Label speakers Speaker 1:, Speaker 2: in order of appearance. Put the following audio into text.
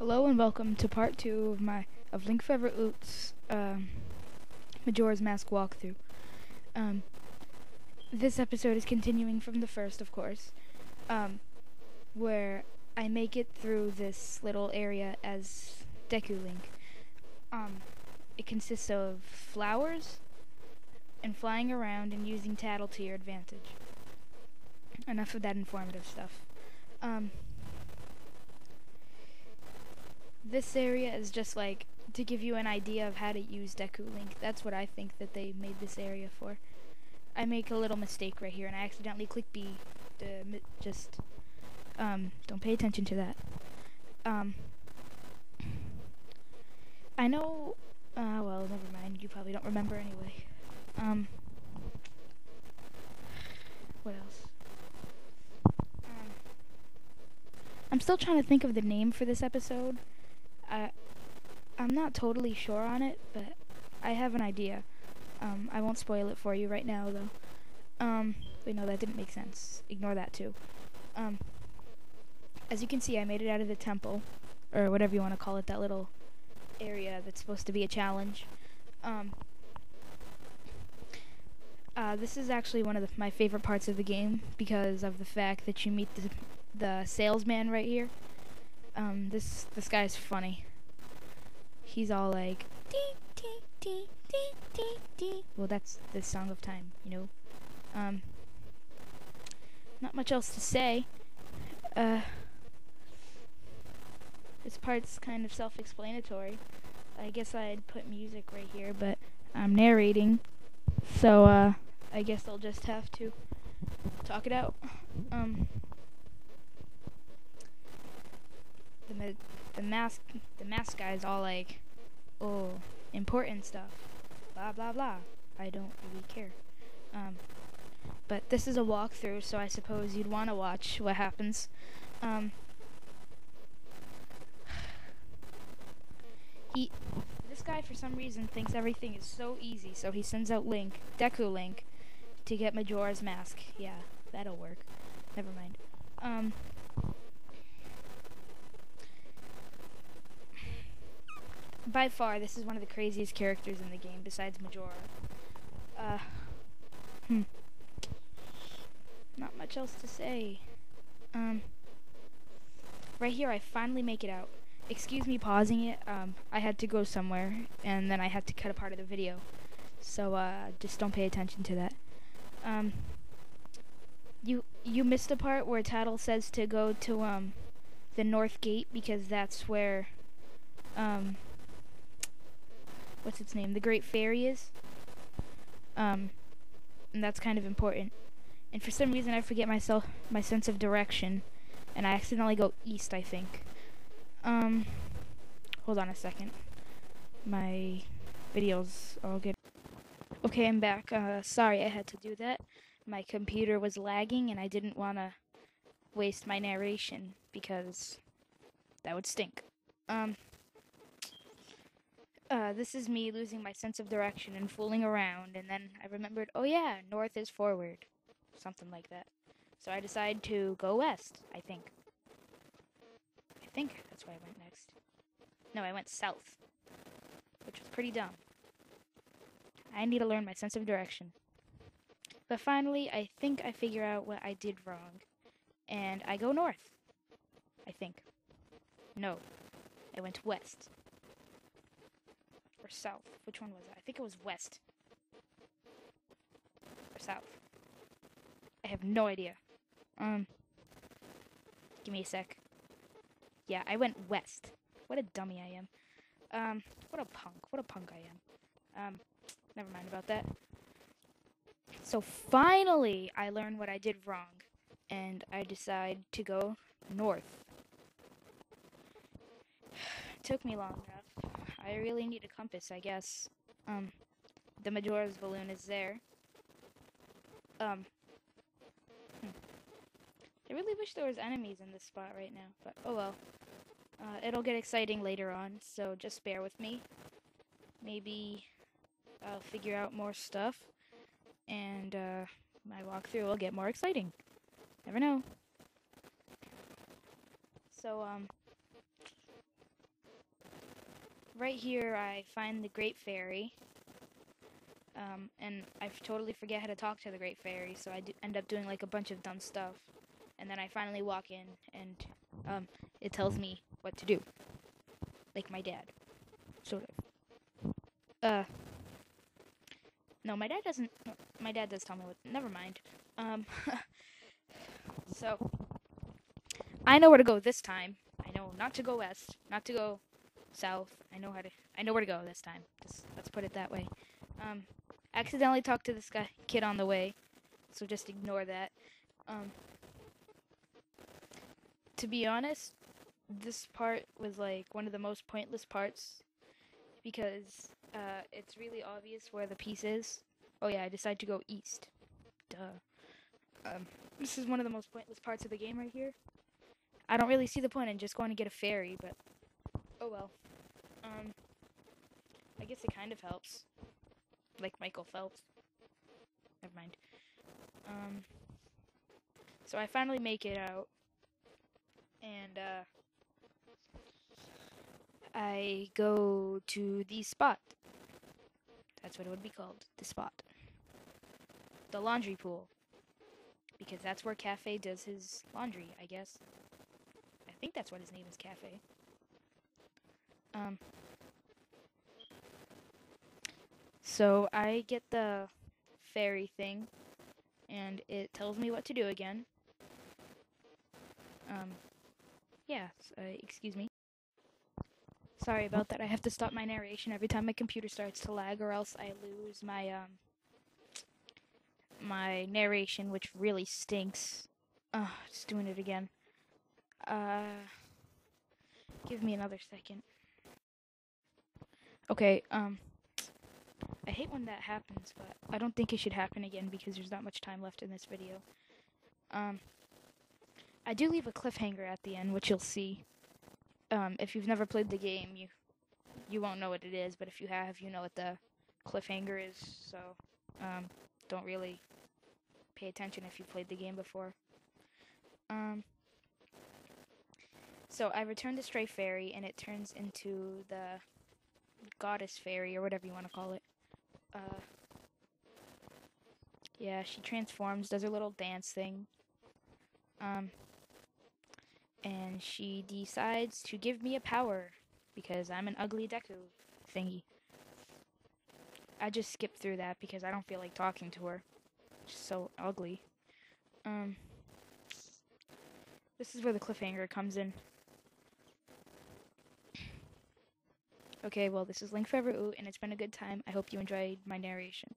Speaker 1: Hello and welcome to part 2 of Link Forever Oot's Majora's Mask walkthrough. This episode is continuing from the first, of course, where I make it through this little area as Deku Link. It consists of flowers and flying around and using Tattle to your advantage. Enough of that informative stuff. This area is just like to give you an idea of how to use Deku Link. That's what I think that they made this area for. I make a little mistake right here and I accidentally click B. Don't pay attention to that. I know, well, never mind. You probably don't remember anyway. What else? I'm still trying to think of the name for this episode. I'm not totally sure on it, but I have an idea. I won't spoil it for you right now, though. Wait, no, that didn't make sense. Ignore that, too. As you can see, I made it out of the temple, or whatever you want to call it, that little area that's supposed to be a challenge. This is actually one of my favorite parts of the game, because of the fact that you meet the salesman right here. This guy's funny. He's all like, dee, dee, dee, dee, dee, dee. Well, that's the Song of Time, you know. Not much else to say. This part's kind of self-explanatory. I guess I'd put music right here, but I'm narrating, so I guess I'll just have to talk it out. The mask guy's all like, oh, important stuff, blah blah blah. I don't really care. But this is a walkthrough, so I suppose you'd want to watch what happens. This guy for some reason thinks everything is so easy, so he sends out Deku Link, to get Majora's Mask. Yeah, that'll work. Never mind. By far, this is one of the craziest characters in the game, besides Majora. Not much else to say. Right here, I finally make it out. Excuse me pausing it. I had to go somewhere, and then I had to cut a part of the video. So, just don't pay attention to that. You missed a part where Tattle says to go to, the North Gate, because that's where, what's its name? The Great Fairy is. And that's kind of important. And for some reason I forget my sense of direction, and I accidentally go east, I think. Hold on a second. My video's all good. Okay, I'm back. Sorry I had to do that. My computer was lagging and I didn't want to waste my narration because that would stink. This is me losing my sense of direction and fooling around, and then I remembered, oh yeah, north is forward. Something like that. So I decided to go west, I think. I think that's where I went next. No, I went south, which was pretty dumb. I need to learn my sense of direction. But finally, I think I figure out what I did wrong, and I go north. I think. No, I went west. Or south. Which one was it? I think it was west. Or south. I have no idea. Give me a sec. Yeah, I went west. What a dummy I am. What a punk I am. Never mind about that. So finally, I learned what I did wrong, and I decide to go north. Took me long enough. I really need a compass, I guess. The Majora's balloon is there. I really wish there was enemies in this spot right now, but oh well. It'll get exciting later on, so just bear with me. Maybe I'll figure out more stuff, and my walkthrough will get more exciting. Never know. So, right here I find the Great Fairy. And I totally forget how to talk to the Great Fairy, so I end up doing like a bunch of dumb stuff. And then I finally walk in, and it tells me what to do. Like my dad. Sort of. No, my dad doesn't. No, my dad does tell me what. Never mind. Um, so I know where to go this time. I know not to go west, not to go south. I know where to go this time. Let's put it that way. Accidentally talked to this kid on the way, so just ignore that. To be honest, this part was like one of the most pointless parts because it's really obvious where the piece is. Oh yeah, I decided to go east. Duh. This is one of the most pointless parts of the game right here. I don't really see the point in just going to get a fairy, but oh well. I guess it kind of helps. Like Michael Phelps. Never mind. So I finally make it out, and I go to the spot. That's what it would be called, the spot. The laundry pool. Because that's where Cafe does his laundry, I guess. I think that's what his name is, Cafe. So I get the fairy thing, and it tells me what to do again. Yeah, excuse me. Sorry about that. I have to stop my narration every time my computer starts to lag, or else I lose my my narration, which really stinks. Just doing it again. Give me another second. Okay, I hate when that happens, but I don't think it should happen again because there's not much time left in this video. I do leave a cliffhanger at the end, which you'll see. If you've never played the game, you won't know what it is, but if you have, you know what the cliffhanger is, so, don't really pay attention if you've played the game before. So I return to Stray Fairy, and it turns into the Goddess Fairy, or whatever you want to call it. Yeah, she transforms, does her little dance thing. And she decides to give me a power, because I'm an ugly Deku thingy. I just skipped through that because I don't feel like talking to her. She's so ugly. This is where the cliffhanger comes in. Okay, well, this is Link Forever Ooh, and it's been a good time. I hope you enjoyed my narration.